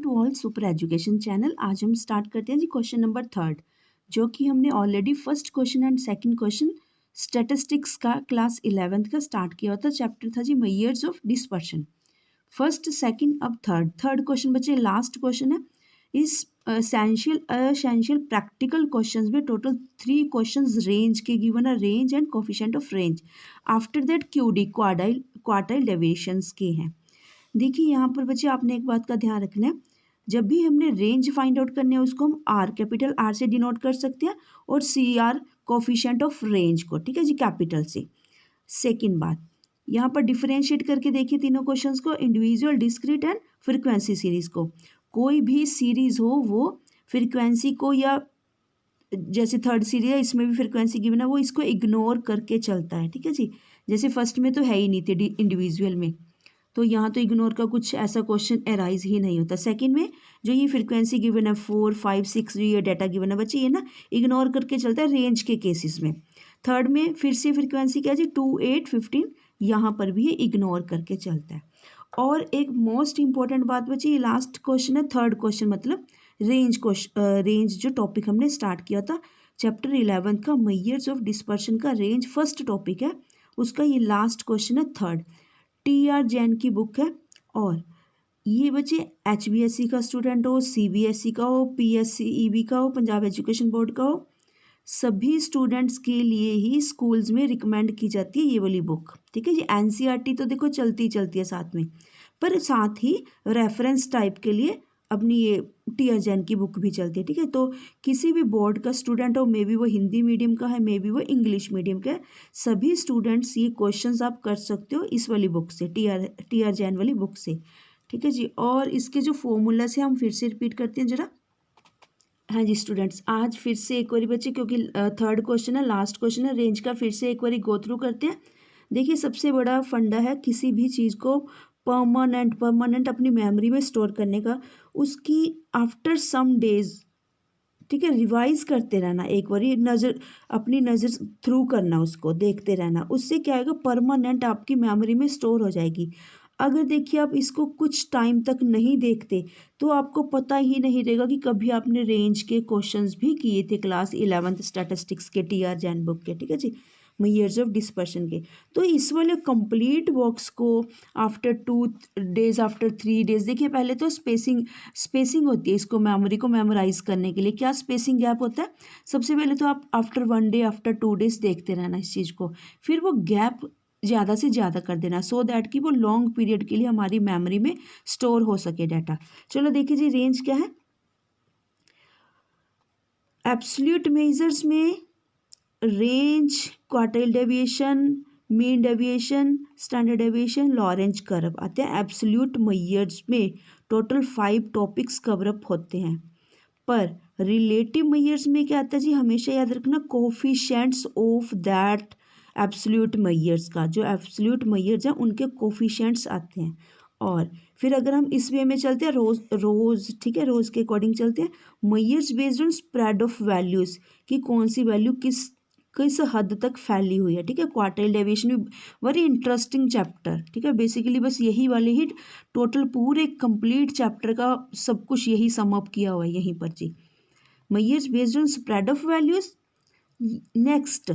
To all super education channel. आज हम start करते हैं जी क्वेश्चन नंबर 3, जो कि हमने already first question and second question statistics का क्लास 11th का स्टार्ट किया था। चैप्टर था जी measures of dispersion. First second अब थर्ड क्वेश्चन बच्चे लास्ट क्वेश्चन है। इस एसेंशियल प्रैक्टिकल क्वेश्चंस में टोटल 3 क्वेश्चंस रेंज के गिवन है, range and coefficient of range. After that QD quartile deviations के हैं। देखिए यहाँ पर बच्चे आपने एक बात का ध्यान रखना है, जब भी हमने रेंज फाइंड आउट करने है उसको हम आर कैपिटल आर से डिनोट कर सकते हैं और C R coefficient of range को, ठीक है जी, कैपिटल से। सेकंड बात, यहाँ पर डिफरेंशिएट करके देखिए तीनों क्वेश्चंस को, individual, discrete and frequency series को। कोई भी सीरीज हो वो फ्रीक्वेंसी को, या जैसे थर्ड सीरीज है इसमें भी फ्रीक्वेंसी गिवन है, वो इसको इग्नोर करके चलता है, ठीक है जी। जैसे फर्स्ट में तो है ही नहीं थे इंडिविजुअल में, तो यहाँ तो इग्नोर का कुछ ऐसा क्वेश्चन एराइज ही नहीं होता। सेकंड में जो ये फ्रीक्वेंसी गिवन है 4, 5, 6 जो ये डाटा गिवन है बच्चे, ये ना इग्नोर करके चलता है रेंज के केसेस में। थर्ड में फिर से फ्रीक्वेंसी क्या है जी 2, 8, 15, यहाँ पर भी ये इग्नोर करके चलता है। और एक मोस्ट इंपॉर्टेंट बात बच्चे, ये लास्ट क्वेश्चन है, थर्ड क्वेश्चन मतलब रेंज जो टॉपिक हमने स्टार्ट किया था चैप्टर 11 का मेजर्स ऑफ डिस्पर्शन का, रेंज फर्स्ट टॉपिक है उसका, ये लास्ट क्वेश्चन है थर्ड। टी.आर. जैन की बुक है। और ये बच्चे HBSC का स्टूडेंट हो, CBSE का हो, PSEB का हो, पंजाब एजुकेशन बोर्ड का हो, सभी स्टूडेंट्स के लिए ही स्कूल्स में रिकमेंड की जाती है ये वाली बुक, ठीक है जी। NCERT तो देखो चलती है साथ में, पर साथ ही रेफरेंस टाइप के लिए अपनी ये टी.आर. जैन की बुक भी चलती है, ठीक है। तो किसी भी बोर्ड का स्टूडेंट हो, मे बी वो हिंदी मीडियम का है, मे बी वो इंग्लिश मीडियम का है, सभी स्टूडेंट्स ये क्वेश्चंस आप कर सकते हो इस वाली बुक से, टी.आर. जैन वाली बुक से, ठीक है जी। और इसके जो फॉर्मूला से हम फिर से रिपीट करते हैं जरा। हाँ जी स्टूडेंट्स, आज फिर से एक बारी बच्चे, क्योंकि थर्ड क्वेश्चन है, लास्ट क्वेश्चन है रेंज का, फिर से एक बारी गो थ्रू करते हैं। देखिए सबसे बड़ा फंडा है किसी भी चीज़ को परमानेंट अपनी मेमोरी में स्टोर करने का, उसकी आफ्टर सम डेज, ठीक है, रिवाइज करते रहना, एक बार अपनी नज़र थ्रू करना, उसको देखते रहना, उससे क्या होगा, परमानेंट आपकी मेमोरी में स्टोर हो जाएगी। अगर देखिए आप इसको कुछ टाइम तक नहीं देखते तो आपको पता ही नहीं रहेगा कि कभी आपने रेंज के क्वेश्चंस भी किए थे क्लास 11th स्टैटिस्टिक्स के टी.आर. जैन बुक के, ठीक है जी, मेजर्स ऑफ डिस्पर्शन के। तो इस वाले कंप्लीट बॉक्स को आफ्टर 2 days, आफ्टर 3 days, देखिए पहले तो स्पेसिंग होती है इसको, मेमोरी को मेमोराइज करने के लिए क्या स्पेसिंग गैप होता है। सबसे पहले तो आप आफ्टर 1 day, आफ्टर 2 days देखते रहना इस चीज़ को, फिर वो गैप ज़्यादा से ज़्यादा कर देना, सो दैट कि वो लॉन्ग पीरियड के लिए हमारी मेमोरी में स्टोर हो सके डाटा। चलो देखिए जी, रेंज क्या है। एब्सोल्यूट मेजर्स में range, quartile deviation, mean deviation, standard deviation, Lorentz curve आते हैं। एब्सोल्यूट मेजर्स में टोटल 5 टॉपिक्स कवर अप होते हैं, पर रिलेटिव मेजर्स में क्या आता है जी, हमेशा याद रखना coefficients of that absolute measures का, जो एब्सोल्यूट मेजर्स हैं उनके कोफिशिएंट्स आते हैं। और फिर अगर हम इस वे में चलते हैं रोज, ठीक है, रोज के अकॉर्डिंग चलते हैं, measures based on spread of values, कि कौन सी वैल्यू किस हद तक फैली हुई है, ठीक है। क्वार्टाइल डेविएशन भी वेरी इंटरेस्टिंग चैप्टर, ठीक है। बेसिकली बस यही वाले ही टोटल पूरे कंप्लीट चैप्टर का सब कुछ यही सम अप किया हुआ है यहीं पर जी। Measures based on spread of values. Next,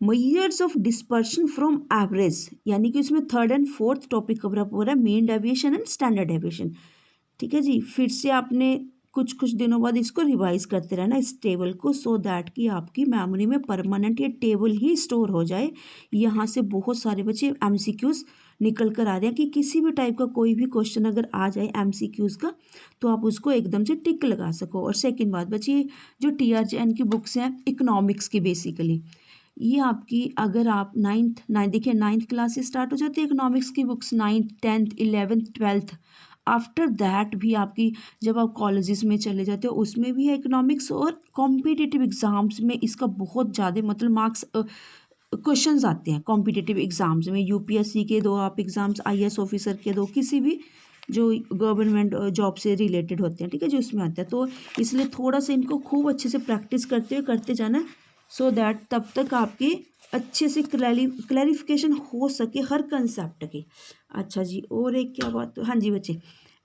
measures of dispersion from average, यानी कि उसमें third and fourth topic cover up हो रहा है, mean deviation and standard deviation, ठीक है जी। फिर से आपने कुछ दिनों बाद इसको रिवाइज करते रहना इस टेबल को, सो दैट कि आपकी मेमोरी में परमानेंट ये टेबल ही स्टोर हो जाए। यहाँ से बहुत सारे बच्चे MCQs निकल कर आ रहे हैं कि किसी भी टाइप का कोई भी क्वेश्चन अगर आ जाए MCQs का, तो आप उसको एकदम से टिक लगा सको। और सेकंड बात बच्चे, जो टी.आर. जैन की बुक्स हैं इकोनॉमिक्स की, बेसिकली ये आपकी, अगर आप देखिए 9th क्लास से स्टार्ट हो जाती है इकोनॉमिक्स की books, 9th, 10th, 11th, 12th, after that भी आपकी जब आप कॉलेजेस में चले जाते हो उसमें भी है इकोनॉमिक्स। और कॉम्पिटिटिव एग्जाम्स में इसका बहुत ज़्यादा मतलब मार्क्स क्वेश्चंस आते हैं कॉम्पिटिटिव एग्जाम्स में। UPSC के दो आप एग्ज़ाम्स, IAS ऑफिसर के दो, किसी भी जो गवर्नमेंट जॉब से रिलेटेड होते हैं, ठीक है जो उसमें आता है। तो इसलिए थोड़ा सा इनको खूब अच्छे से प्रैक्टिस करते जाना है, सो दैट तब तक आपकी अच्छे से क्लैरिफिकेशन हो सके हर कंसेप्ट की। अच्छा जी, और एक क्या बात, हाँ जी बच्चे,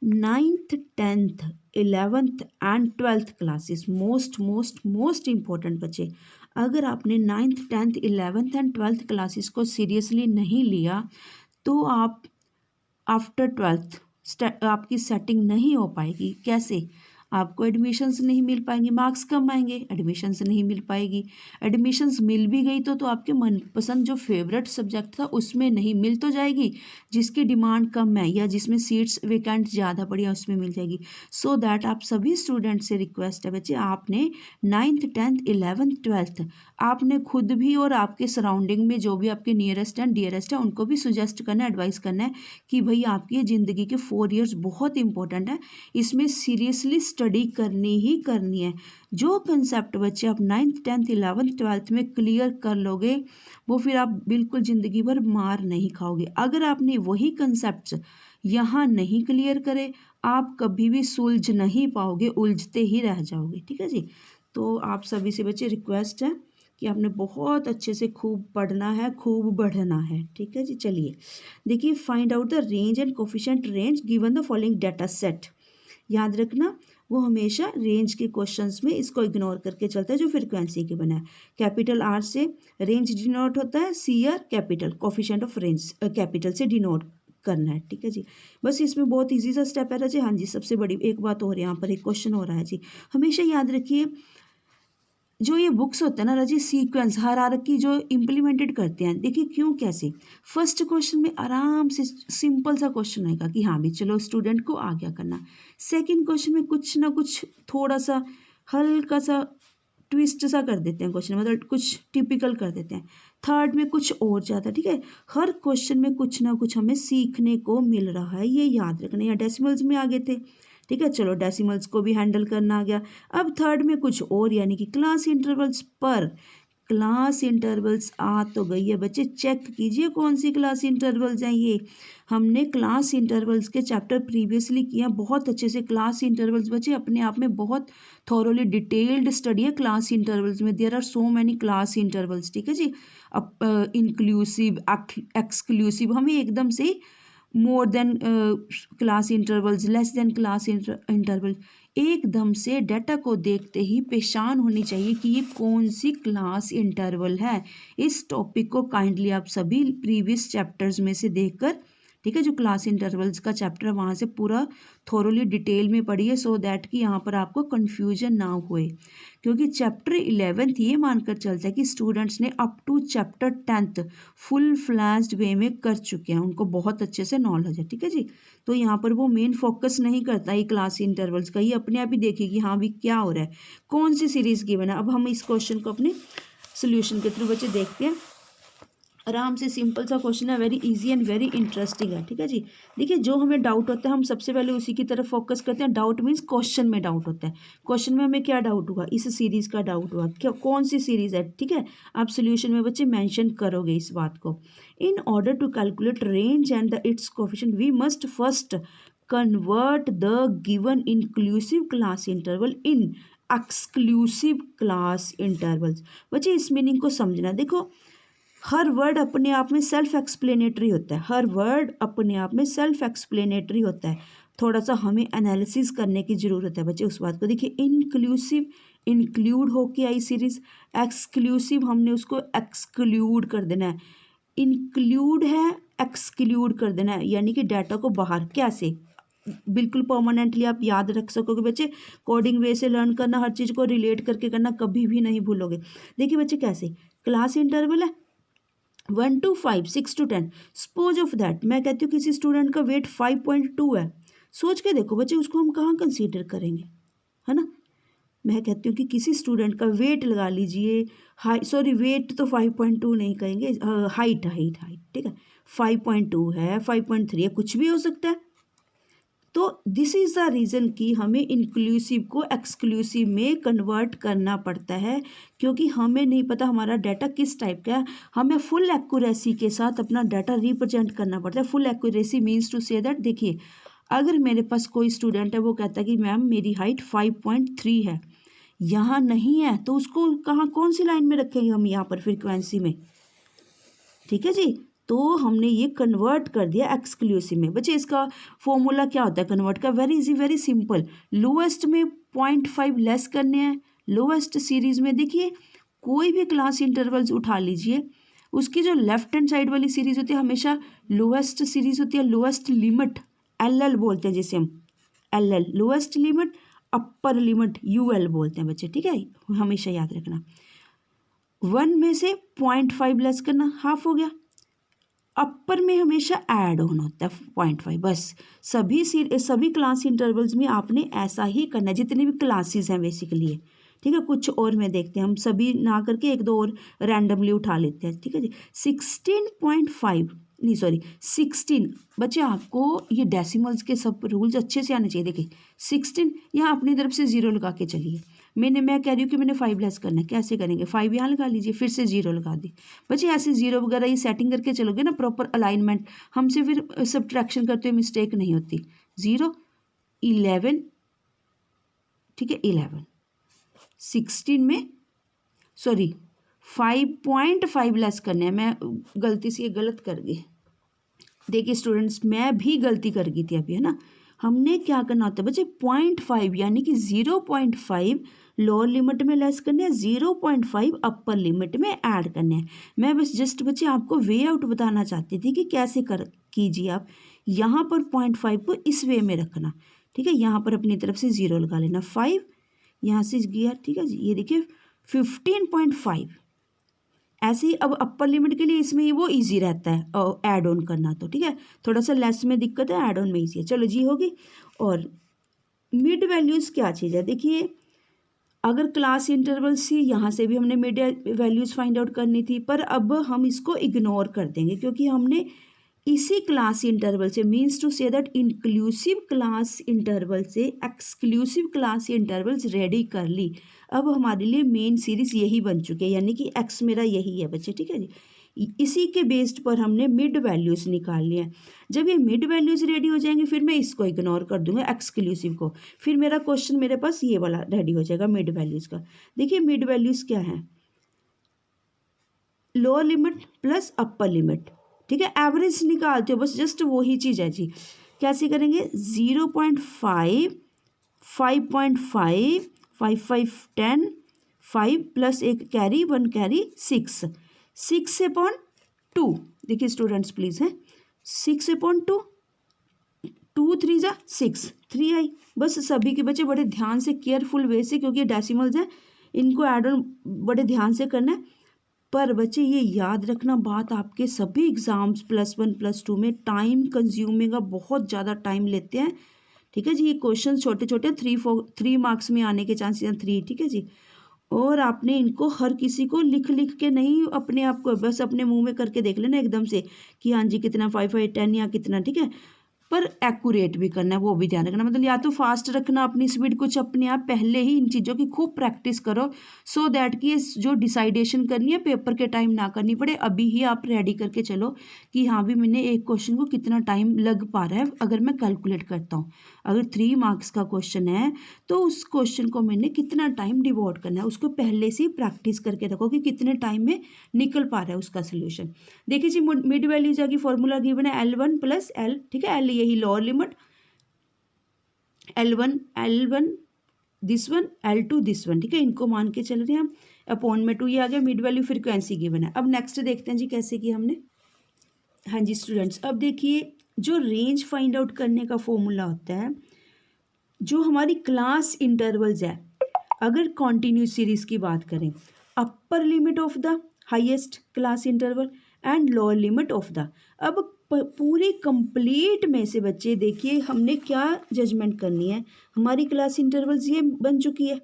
9th 10th 11th and 12th classes most most most important बच्चे। अगर आपने 9th 10th 11th and 12th classes को सीरियसली नहीं लिया तो आप आफ्टर 12th आपकी सेटिंग नहीं हो पाएगी। कैसे? आपको एडमिशन्स नहीं मिल पाएंगे, मार्क्स कम आएंगे, एडमिशन्स नहीं मिल पाएगी। एडमिशन्स मिल भी गई तो आपके मनपसंद जो फेवरेट सब्जेक्ट था उसमें नहीं मिल तो जाएगी, जिसकी डिमांड कम है या जिसमें सीट्स वेकेंट ज़्यादा पड़ी है उसमें मिल जाएगी। सो दैट आप सभी स्टूडेंट से रिक्वेस्ट है बच्चे, आपने 9th 10th 11th 12th आपने खुद भी और आपके सराउंडिंग में जो भी आपके नियरेस्ट एंड डियरेस्ट है उनको भी सुजेस्ट करना है, एडवाइस करना है कि भाई आपकी ज़िंदगी के 4 इयर्स बहुत इंपॉर्टेंट है, इसमें सीरियसली स्टडी करनी ही करनी है। जो कंसेप्ट बच्चे आप 9th 10th 11th 12th में क्लियर कर लोगे वो फिर आप बिल्कुल ज़िंदगी भर मार नहीं खाओगे। अगर आपने वही कंसेप्ट यहाँ नहीं क्लियर करे आप कभी भी सुलझ नहीं पाओगे, उलझते ही रह जाओगे। ठीक है जी। तो आप सभी से बच्चे रिक्वेस्ट है कि आपने बहुत अच्छे से खूब पढ़ना है, खूब बढ़ना है। ठीक है जी। चलिए देखिए, find out the range and coefficient range given the following data set. याद रखना वो हमेशा रेंज के क्वेश्चंस में इसको इग्नोर करके चलता है जो फ्रीक्वेंसी के बना है। कैपिटल आर से रेंज डिनोट होता है, C R capital coefficient of range capital से डिनोट करना है। ठीक है जी। बस इसमें बहुत इजी सा स्टेप है जी। हाँ जी, सबसे बड़ी एक बात और यहाँ पर एक क्वेश्चन हो रहा है जी, हमेशा याद रखिए जो ये बुक्स होता है ना राजी, सीक्वेंस हायरार्की जो इम्प्लीमेंटेड करते हैं, देखिए क्यों कैसे। फर्स्ट क्वेश्चन में आराम से सिंपल सा क्वेश्चन आएगा कि हाँ भी चलो स्टूडेंट को आ गया करना। सेकंड क्वेश्चन में कुछ ना कुछ थोड़ा सा हल्का सा ट्विस्ट सा कर देते हैं क्वेश्चन, मतलब कुछ टिपिकल कर देते हैं। थर्ड में कुछ और ज़्यादा। ठीक है, हर क्वेश्चन में कुछ ना कुछ हमें सीखने को मिल रहा है, ये याद रखना। या डेसिमल्स में आ गए थे, ठीक है, चलो डेसिमल्स को भी हैंडल करना आ गया। अब थर्ड में कुछ और, यानी कि क्लास इंटरवल्स पर। क्लास इंटरवल्स आ तो गई है बच्चे, चेक कीजिए कौन सी क्लास इंटरवल्स हैं ये। हमने क्लास इंटरवल्स के चैप्टर प्रीवियसली किया बहुत अच्छे से। क्लास इंटरवल्स बच्चे अपने आप में बहुत थॉरोली डिटेल्ड स्टडी है क्लास इंटरवल्स में। There are so many class intervals. ठीक है जी। अब इंक्लूसिव एक्सक्लूसिव हमें एकदम से more than class intervals, less than class interval, एकदम से डाटा को देखते ही पहचान होनी चाहिए कि ये कौन सी क्लास इंटरवल है। इस टॉपिक को काइंडली आप सभी प्रीवियस चैप्टर्स में से देखकर, ठीक है, जो क्लास इंटरवल्स का चैप्टर है वहाँ से पूरा थोरोली डिटेल में पढ़िए, सो दैट कि यहाँ पर आपको कन्फ्यूजन ना हुए। क्योंकि चैप्टर 11th ये मानकर चलता है कि स्टूडेंट्स ने up to chapter 10th full fledged way में कर चुके हैं, उनको बहुत अच्छे से नॉलेज है। ठीक है जी। तो यहाँ पर वो मेन फोकस नहीं करता ये क्लास इंटरवल्स का, ये अपने आप ही देखिए कि हाँ भी क्या हो रहा है, कौन सी सीरीज गिवन है। अब हम इस क्वेश्चन को अपने सोल्यूशन के थ्रू बच्चे देखते हैं। आराम से सिंपल सा क्वेश्चन है, very easy and very interesting है। ठीक है जी। देखिए जो हमें डाउट होता है हम सबसे पहले उसी की तरफ फोकस करते हैं। डाउट मीन्स क्वेश्चन में डाउट होता है। क्वेश्चन में हमें क्या डाउट हुआ, इस सीरीज का डाउट हुआ, क्या कौन सी सीरीज है। ठीक है, आप सोल्यूशन में बच्चे मेंशन करोगे इस बात को। In order to calculate range and the its coefficient we must first convert the given inclusive class interval in exclusive class intervals. बच्चे इस मीनिंग को समझना। देखो हर वर्ड अपने आप में सेल्फ एक्सप्लेनेटरी होता है, हर वर्ड अपने आप में सेल्फ एक्सप्लेनेटरी होता है। थोड़ा सा हमें एनालिसिस करने की ज़रूरत है बच्चे उस बात को। देखिए इंक्लूसिव इंक्लूड होके आई सीरीज, एक्सक्लूसिव हमने उसको एक्सक्लूड कर देना है, इंक्लूड है एक्सक्लूड कर देना है, यानी कि डाटा को बाहर। कैसे? बिल्कुल परमानेंटली आप याद रख सकोगे बच्चे, कोडिंग वे से लर्न करना, हर चीज़ को रिलेट करके करना, कभी भी नहीं भूलोगे। देखिए बच्चे कैसे, क्लास इंटरवल है 1 to 5, 6 to 10। Suppose of that मैं कहती हूँ किसी स्टूडेंट का वेट 5.2 है, सोच के देखो बच्चे उसको हम कहाँ कंसीडर करेंगे, है ना। मैं कहती हूँ कि किसी स्टूडेंट का वेट लगा लीजिए, हाई सॉरी वेट तो 5.2 नहीं कहेंगे, हाइट हाइट हाइट, ठीक है, 5.2 है, 5.3 है, कुछ भी हो सकता है। तो दिस इज़ द रीज़न कि हमें इंक्लूसिव को एक्सक्लूसिव में कन्वर्ट करना पड़ता है, क्योंकि हमें नहीं पता हमारा डाटा किस टाइप का है। हमें फुल एक्यूरेसी के साथ अपना डाटा रिप्रेजेंट करना पड़ता है। Full accuracy means to say that, देखिए अगर मेरे पास कोई स्टूडेंट है वो कहता है कि मैम मेरी हाइट 5.3 है, यहाँ नहीं है, तो उसको कहाँ कौन सी लाइन में रखेंगे हम, यहाँ पर फ्रीक्वेंसी में। ठीक है जी। तो हमने ये कन्वर्ट कर दिया एक्सक्लूसिव में। बच्चे इसका फॉर्मूला क्या होता है कन्वर्ट का? Very easy, very simple. Lowest में 0.5 लेस करने हैं। लोएस्ट सीरीज में देखिए कोई भी क्लास इंटरवल्स उठा लीजिए, उसकी जो लेफ्ट हैंड साइड वाली सीरीज होती है हमेशा लोएस्ट सीरीज होती है, लोएस्ट लिमिट LL बोलते हैं जिसे हम, LL lowest limit, upper limit UL बोलते हैं बच्चे, ठीक है, हमेशा याद रखना। 1 में से 0.5 लेस करना, हाफ हो गया। अपर में हमेशा ऐड ऑन होता है 0.5, बस सभी क्लास इंटरवल्स में आपने ऐसा ही करना है, जितनी भी क्लासेस हैं बेसिकली, ठीक है। कुछ और में देखते हैं, हम सभी ना करके एक दो और रैंडमली उठा लेते हैं, ठीक है जी। 16.5 नहीं सॉरी 16, बच्चे आपको ये डेसिमल्स के सब रूल्स अच्छे से आने चाहिए। देखिए 16 यहाँ अपनी तरफ से 0 लगा के चलिए। मैं कह रही हूँ कि मैंने 5 लेस करना है, कैसे करेंगे? 5 यहाँ लगा लीजिए, फिर से 0 लगा दी। बच्चे ऐसे 0 वगैरह ये सेटिंग करके चलोगे ना प्रॉपर अलाइनमेंट, हमसे फिर सब्ट्रैक्शन करते हुए मिस्टेक नहीं होती। 0 11, ठीक है 11 16 में सॉरी 5.5 लेस करने हैं। मैं गलती से ये गलत कर गई, देखिए स्टूडेंट्स मैं भी गलती कर गई थी अभी, है ना। हमने क्या करना होता है बच्चे 0.5 यानी कि 0.5 लोअर लिमिट में लेस करने हैं, 0.5 अपर लिमिट में ऐड करने हैं। मैं बस जस्ट बच्चे आपको वे आउट बताना चाहती थी कि कैसे कीजिए आप। यहाँ पर 0.5 को इस वे में रखना, ठीक है। यहाँ पर अपनी तरफ से 0 लगा लेना, 5 यहाँ से गया, ठीक है जी। ये देखिए 15.5 ऐसे ही। अब अपर लिमिट के लिए इसमें वो इजी रहता है ऐड ऑन करना, तो ठीक है। थोड़ा सा लेस में दिक्कत है, ऐड ऑन में इजी है। चलो जी होगी। और मिड वैल्यूज़ क्या चीज़ है? देखिए अगर क्लास इंटरवल से यहाँ से भी हमने मिड वैल्यूज़ फाइंड आउट करनी थी, पर अब हम इसको इग्नोर कर देंगे क्योंकि हमने इसी क्लास इंटरवल से, means to say that inclusive class interval से एक्सक्लूसिव क्लास इंटरवल्स रेडी कर ली। अब हमारे लिए मेन सीरीज यही बन चुकी है, यानी कि एक्स मेरा यही है बच्चे, ठीक है जी। इसी के बेस्ड पर हमने मिड वैल्यूज़ निकाल लिया है। जब ये मिड वैल्यूज़ रेडी हो जाएंगे फिर मैं इसको इग्नोर कर दूंगा एक्सक्लूसिव को, फिर मेरा क्वेश्चन मेरे पास ये वाला रेडी हो जाएगा मिड वैल्यूज़ का। देखिए मिड वैल्यूज़ क्या है? Lower limit plus upper limit, ठीक है। एवरेज निकालते हो बस, जस्ट वही चीज़ है जी। कैसे करेंगे? 0.5 5.5 5 5 10 5 प्लस एक कैरी 1 कैरी 6 6/2। देखिए स्टूडेंट्स प्लीज़ है 6/2 2 3 जा 6 3 आई। बस सभी के बच्चे बड़े ध्यान से केयरफुल वे से, क्योंकि ये डेसिमल्स हैं इनको ऐड ऑन बड़े ध्यान से करना है। पर बच्चे ये याद रखना बात, आपके सभी एग्ज़ाम्स +1 +2 में टाइम कंज्यूमिंग का बहुत ज़्यादा टाइम लेते हैं, ठीक है जी। ये क्वेश्चन छोटे छोटे 3 मार्क्स में आने के चांसेस हैं 3, ठीक है जी। और आपने इनको हर किसी को लिख लिख के नहीं, अपने आप को बस अपने मुंह में करके देख लेना एकदम से कि हाँ जी कितना 5 5 10 या कितना, ठीक है। पर एक्यूरेट भी करना है, वो भी ध्यान रखना। मतलब या तो फास्ट रखना अपनी स्पीड, कुछ अपने आप पहले ही इन चीज़ों की खूब प्रैक्टिस करो, सो दैट कि जो डिसाइडेशन करनी है पेपर के टाइम ना करनी पड़े। अभी ही आप रेडी करके चलो कि हाँ भी मैंने एक क्वेश्चन को कितना टाइम लग पा रहा है। अगर मैं कैलकुलेट करता हूँ, अगर 3 मार्क्स का क्वेश्चन है तो उस क्वेश्चन को मैंने कितना टाइम डिवोट करना है, उसको पहले से ही प्रैक्टिस करके रखो कि कितने टाइम में निकल पा रहा है उसका सोल्यूशन। देखिए जी मिड वैल्यू जाएगी, फॉर्मूला गिवन है L1 + L, ठीक है। L यही lower limit, L1 this one, L2 this one, ठीक है। इनको मान के चल रहे हैं हम, अपॉन में 2 ये आ गया। मिड वैल्यू फ्रीक्वेंसी गिवन है। अब नेक्स्ट देखते हैं जी कैसे किया हमने। हाँ जी स्टूडेंट्स, अब देखिए जो रेंज फाइंड आउट करने का फॉर्मूला होता है, जो हमारी क्लास इंटरवल्स है, अगर कॉन्टिन्यूस सीरीज की बात करें, अपर limit of the highest class interval and lower limit of the. अब पूरे कंप्लीट में से बच्चे देखिए हमने क्या जजमेंट करनी है। हमारी क्लास इंटरवल्स ये बन चुकी है,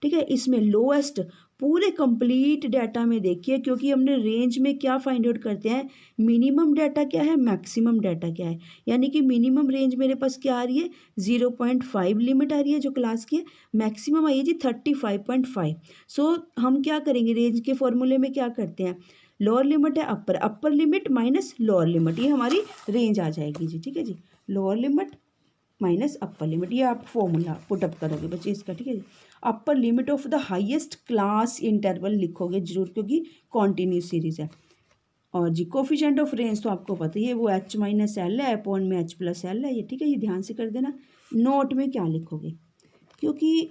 ठीक है। इसमें लोएस्ट पूरे कंप्लीट डाटा में देखिए, क्योंकि हमने रेंज में क्या फाइंड आउट करते हैं, मिनिमम डाटा क्या है, मैक्सिमम डाटा क्या है। यानी कि मिनिमम रेंज मेरे पास क्या आ रही है, 0.5 लिमिट आ रही है जो क्लास की है। मैक्सिमम आई है जी 35.5। सो हम क्या करेंगे, रेंज के फॉर्मूले में क्या करते हैं, लोअर लिमिट है upper limit minus lower limit, ये हमारी रेंज आ जाएगी जी, ठीक है जी। Lower limit minus upper limit, ये आप फॉर्मूला पुटअप करोगे बच्चे इसका, ठीक है जी। Upper limit of the highest class interval लिखोगे जरूर, क्योंकि कॉन्टिन्यूस सीरीज है। और जी कोफिशिएंट ऑफ रेंज तो आपको पता ही है, वो H माइनस एल है अपॉन में H प्लस एल है ये, ठीक है। ये ध्यान से कर देना। नोट में क्या लिखोगे, क्योंकि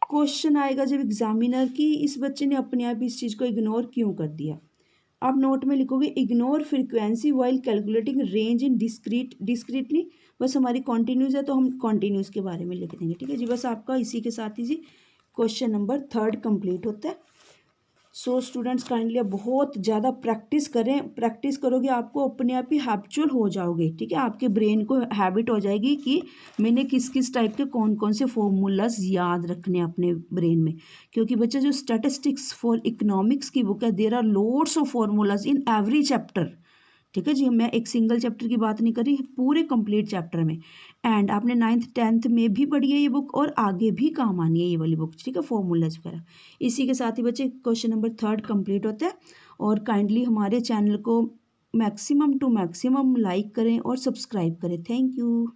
क्वेश्चन आएगा जब एग्जामिनर की इस बच्चे ने अपने आप इस चीज़ को इग्नोर क्यों कर दिया। आप नोट में लिखोगे ignore frequency while calculating range इन डिस्क्रीटली। बस हमारी कॉन्टिन्यूस है तो हम कॉन्टिन्यूस के बारे में लिख देंगे, ठीक है जी। बस आपका इसी के साथ ही जी क्वेश्चन नंबर 3 कंप्लीट होता है। सो स्टूडेंट्स काइंडली अब बहुत ज़्यादा प्रैक्टिस करें, प्रैक्टिस करोगे आपको अपने आप ही हैबिचुअल हो जाओगे, ठीक है। आपके ब्रेन को हैबिट हो जाएगी कि मैंने किस किस टाइप के कौन कौन से फॉर्मूलाज याद रखने अपने ब्रेन में। क्योंकि बच्चा जो स्टैटिस्टिक्स फॉर इकोनॉमिक्स की बुक है, there are loads of formulas in every chapter, ठीक है जी। मैं एक सिंगल चैप्टर की बात नहीं कर रही, पूरे कंप्लीट चैप्टर में। एंड आपने 9th 10th में भी पढ़ी है ये बुक और आगे भी काम आनी है ये वाली बुक, ठीक है, फॉर्मूलाज वगैरह। इसी के साथ ही बच्चे क्वेश्चन नंबर 3 कंप्लीट होता है। और काइंडली हमारे चैनल को मैक्सिमम टू मैक्सिमम लाइक करें और सब्सक्राइब करें। Thank you.